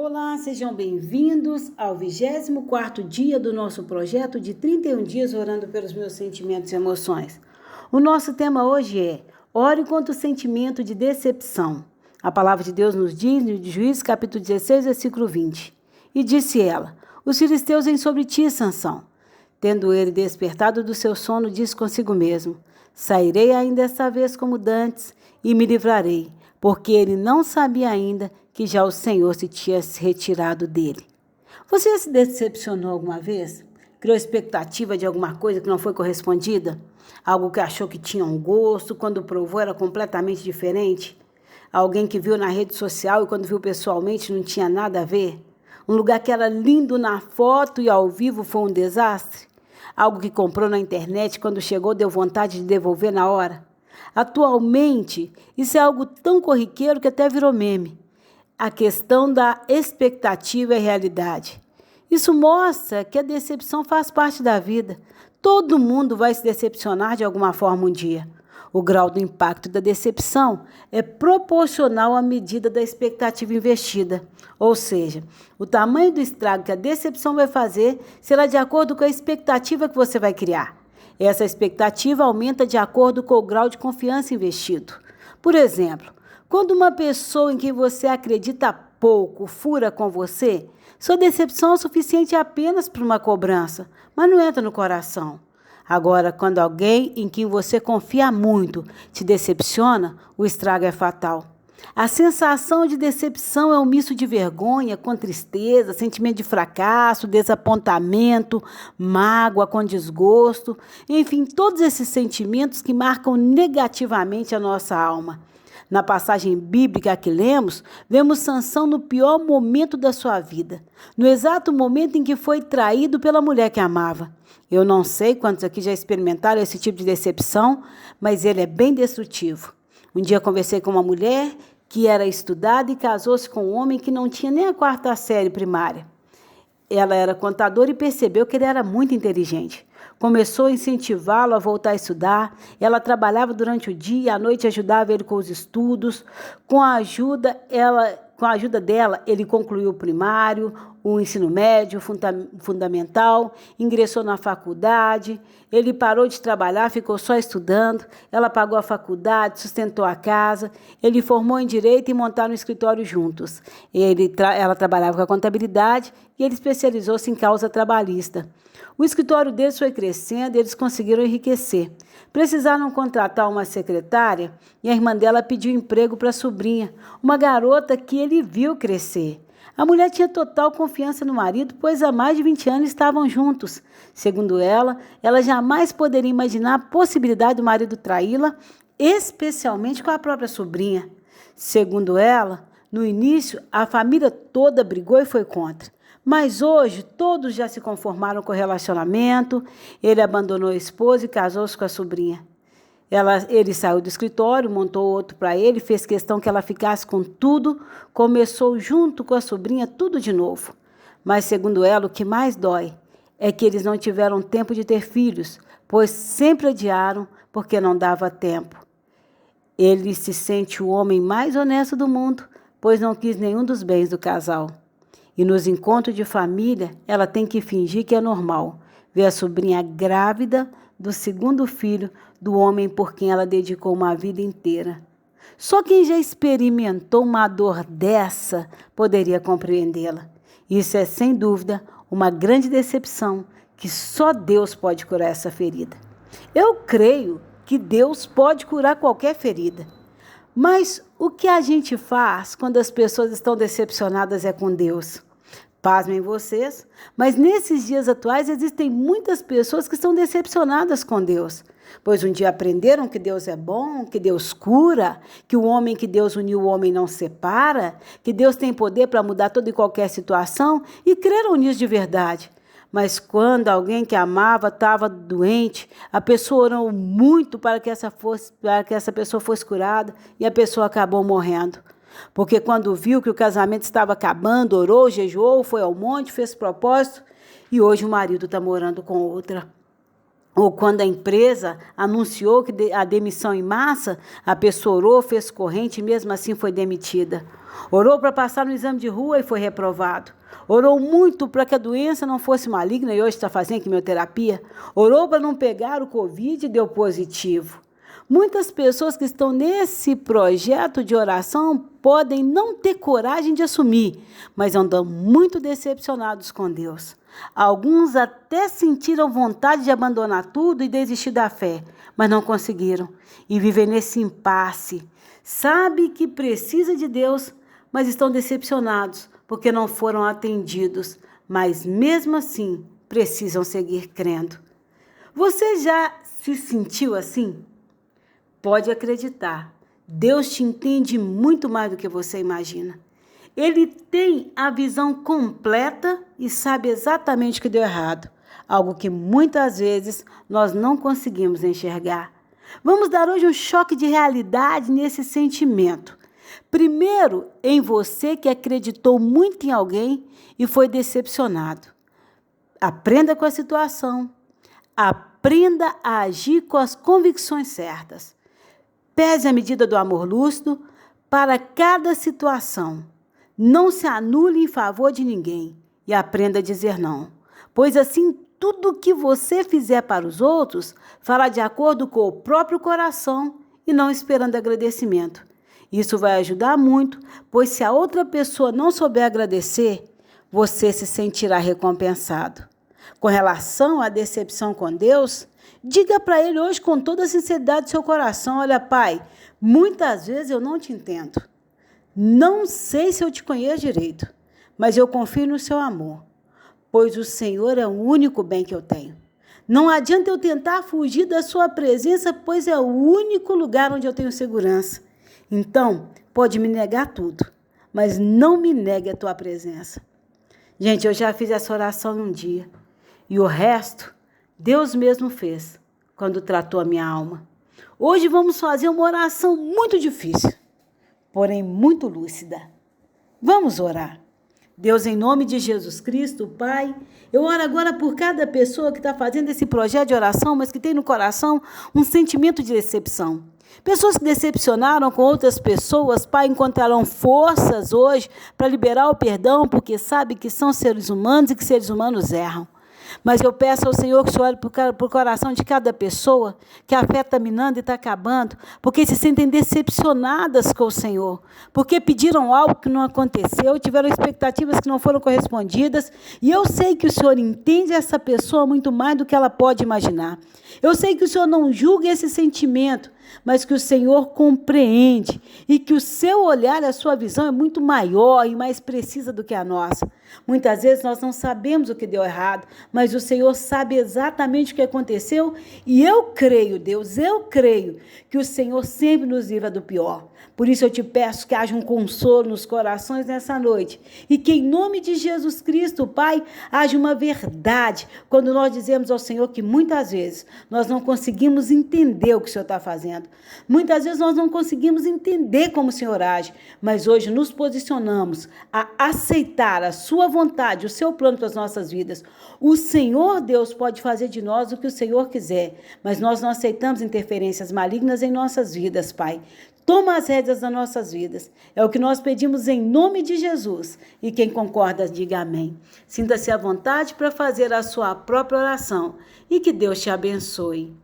Olá, sejam bem-vindos ao 24º dia do nosso projeto de 31 dias orando pelos meus sentimentos e emoções. O nosso tema hoje é: ore contra o sentimento de decepção. A palavra de Deus nos diz no Juízes capítulo 16, versículo 20. E disse ela: os filisteus vêm sobre ti, Sansão. Tendo ele despertado do seu sono, disse consigo mesmo: sairei ainda esta vez como dantes e me livrarei, porque ele não sabia ainda que já o Senhor se tinha retirado dele. Você se decepcionou alguma vez? Criou expectativa de alguma coisa que não foi correspondida? Algo que achou que tinha um gosto, quando provou era completamente diferente? Alguém que viu na rede social e quando viu pessoalmente não tinha nada a ver? Um lugar que era lindo na foto e ao vivo foi um desastre? Algo que comprou na internet e quando chegou deu vontade de devolver na hora? Atualmente, isso é algo tão corriqueiro que até virou meme. A questão da expectativa e realidade. Isso mostra que a decepção faz parte da vida. Todo mundo vai se decepcionar de alguma forma um dia. O grau do impacto da decepção é proporcional à medida da expectativa investida. Ou seja, o tamanho do estrago que a decepção vai fazer será de acordo com a expectativa que você vai criar. Essa expectativa aumenta de acordo com o grau de confiança investido. Por exemplo, quando uma pessoa em quem você acredita pouco fura com você, sua decepção é o suficiente apenas para uma cobrança, mas não entra no coração. Agora, quando alguém em quem você confia muito te decepciona, o estrago é fatal. A sensação de decepção é um misto de vergonha com tristeza, sentimento de fracasso, desapontamento, mágoa com desgosto, enfim, todos esses sentimentos que marcam negativamente a nossa alma. Na passagem bíblica que lemos, vemos Sansão no pior momento da sua vida, no exato momento em que foi traído pela mulher que amava. Eu não sei quantos aqui já experimentaram esse tipo de decepção, mas ele é bem destrutivo. Um dia conversei com uma mulher que era estudada e casou-se com um homem que não tinha nem a 4ª série primária. Ela era contadora e percebeu que ele era muito inteligente. Começou a incentivá-lo a voltar a estudar. Ela trabalhava durante o dia e à noite ajudava ele com os estudos. Com a ajuda dela, ele concluiu o primário, o ensino médio, fundamental, ingressou na faculdade. Ele parou de trabalhar, ficou só estudando. Ela pagou a faculdade, sustentou a casa. Ele formou em direito e montaram um escritório juntos. Ela trabalhava com a contabilidade e ele especializou-se em causa trabalhista. O escritório deles foi crescendo e eles conseguiram enriquecer. Precisaram contratar uma secretária e a irmã dela pediu emprego para a sobrinha, uma garota que ele viu crescer. A mulher tinha total confiança no marido, pois há mais de 20 anos estavam juntos. Segundo ela jamais poderia imaginar a possibilidade do marido traí-la, especialmente com a própria sobrinha. Segundo ela, no início, a família toda brigou e foi contra. Mas hoje, todos já se conformaram com o relacionamento. Ele abandonou a esposa e casou-se com a sobrinha. Ele saiu do escritório, montou outro para ele, fez questão que ela ficasse com tudo, começou junto com a sobrinha tudo de novo. Mas, segundo ela, o que mais dói é que eles não tiveram tempo de ter filhos, pois sempre adiaram porque não dava tempo. Ele se sente o homem mais honesto do mundo, pois não quis nenhum dos bens do casal. E nos encontros de família, ela tem que fingir que é normal ver a sobrinha grávida do 2º filho do homem por quem ela dedicou uma vida inteira. Só quem já experimentou uma dor dessa poderia compreendê-la. Isso é, sem dúvida, uma grande decepção que só Deus pode curar essa ferida. Eu creio que Deus pode curar qualquer ferida. Mas o que a gente faz quando as pessoas estão decepcionadas é com Deus? Pasmem vocês, mas nesses dias atuais existem muitas pessoas que estão decepcionadas com Deus, pois um dia aprenderam que Deus é bom, que Deus cura, que o homem que Deus uniu, o homem não separa, que Deus tem poder para mudar toda e qualquer situação e creram nisso de verdade. Mas quando alguém que amava estava doente, a pessoa orou muito para que essa pessoa fosse curada e a pessoa acabou morrendo. Porque quando viu que o casamento estava acabando, orou, jejuou, foi ao monte, fez propósito e hoje o marido está morando com outra. Ou quando a empresa anunciou que a demissão em massa, a pessoa orou, fez corrente e mesmo assim foi demitida. Orou para passar no exame de rua e foi reprovado. Orou muito para que a doença não fosse maligna e hoje está fazendo quimioterapia. Orou para não pegar o Covid e deu positivo. Muitas pessoas que estão nesse projeto de oração podem não ter coragem de assumir, mas andam muito decepcionados com Deus. Alguns até sentiram vontade de abandonar tudo e desistir da fé, mas não conseguiram e vivem nesse impasse. Sabe que precisa de Deus, mas estão decepcionados porque não foram atendidos, mas mesmo assim precisam seguir crendo. Você já se sentiu assim? Pode acreditar, Deus te entende muito mais do que você imagina. Ele tem a visão completa e sabe exatamente o que deu errado, algo que muitas vezes nós não conseguimos enxergar. Vamos dar hoje um choque de realidade nesse sentimento. Primeiro, em você que acreditou muito em alguém e foi decepcionado. Aprenda com a situação. Aprenda a agir com as convicções certas. Pese a medida do amor lúcido para cada situação. Não se anule em favor de ninguém e aprenda a dizer não. Pois assim, tudo que você fizer para os outros, fará de acordo com o próprio coração e não esperando agradecimento. Isso vai ajudar muito, pois se a outra pessoa não souber agradecer, você se sentirá recompensado. Com relação à decepção com Deus, diga para Ele hoje com toda a sinceridade do seu coração: olha, Pai, muitas vezes eu não te entendo. Não sei se eu te conheço direito, mas eu confio no seu amor, pois o Senhor é o único bem que eu tenho. Não adianta eu tentar fugir da sua presença, pois é o único lugar onde eu tenho segurança. Então, pode me negar tudo, mas não me negue a tua presença. Gente, eu já fiz essa oração um dia, e o resto Deus mesmo fez quando tratou a minha alma. Hoje vamos fazer uma oração muito difícil, porém muito lúcida. Vamos orar. Deus, em nome de Jesus Cristo, Pai, eu oro agora por cada pessoa que está fazendo esse projeto de oração, mas que tem no coração um sentimento de decepção. Pessoas que decepcionaram com outras pessoas, Pai, encontrarão forças hoje para liberar o perdão, porque sabe que são seres humanos e que seres humanos erram. Mas eu peço ao Senhor que o Senhor olhe para o coração de cada pessoa, que a fé está minando e está acabando, porque se sentem decepcionadas com o Senhor, porque pediram algo que não aconteceu, tiveram expectativas que não foram correspondidas, e eu sei que o Senhor entende essa pessoa muito mais do que ela pode imaginar. Eu sei que o Senhor não julga esse sentimento, mas que o Senhor compreende e que o seu olhar, a sua visão é muito maior e mais precisa do que a nossa. Muitas vezes nós não sabemos o que deu errado, mas o Senhor sabe exatamente o que aconteceu e eu creio, Deus, eu creio que o Senhor sempre nos livra do pior. Por isso eu te peço que haja um consolo nos corações nessa noite e que em nome de Jesus Cristo, Pai, haja uma verdade quando nós dizemos ao Senhor que muitas vezes nós não conseguimos entender o que o Senhor está fazendo. Muitas vezes nós não conseguimos entender como o Senhor age, mas hoje nos posicionamos a aceitar a sua vontade, o seu plano para as nossas vidas. O Senhor, Deus, pode fazer de nós o que o Senhor quiser, mas nós não aceitamos interferências malignas em nossas vidas, Pai. Toma as rédeas das nossas vidas. É o que nós pedimos em nome de Jesus. E quem concorda, diga amém. Sinta-se à vontade para fazer a sua própria oração. E que Deus te abençoe.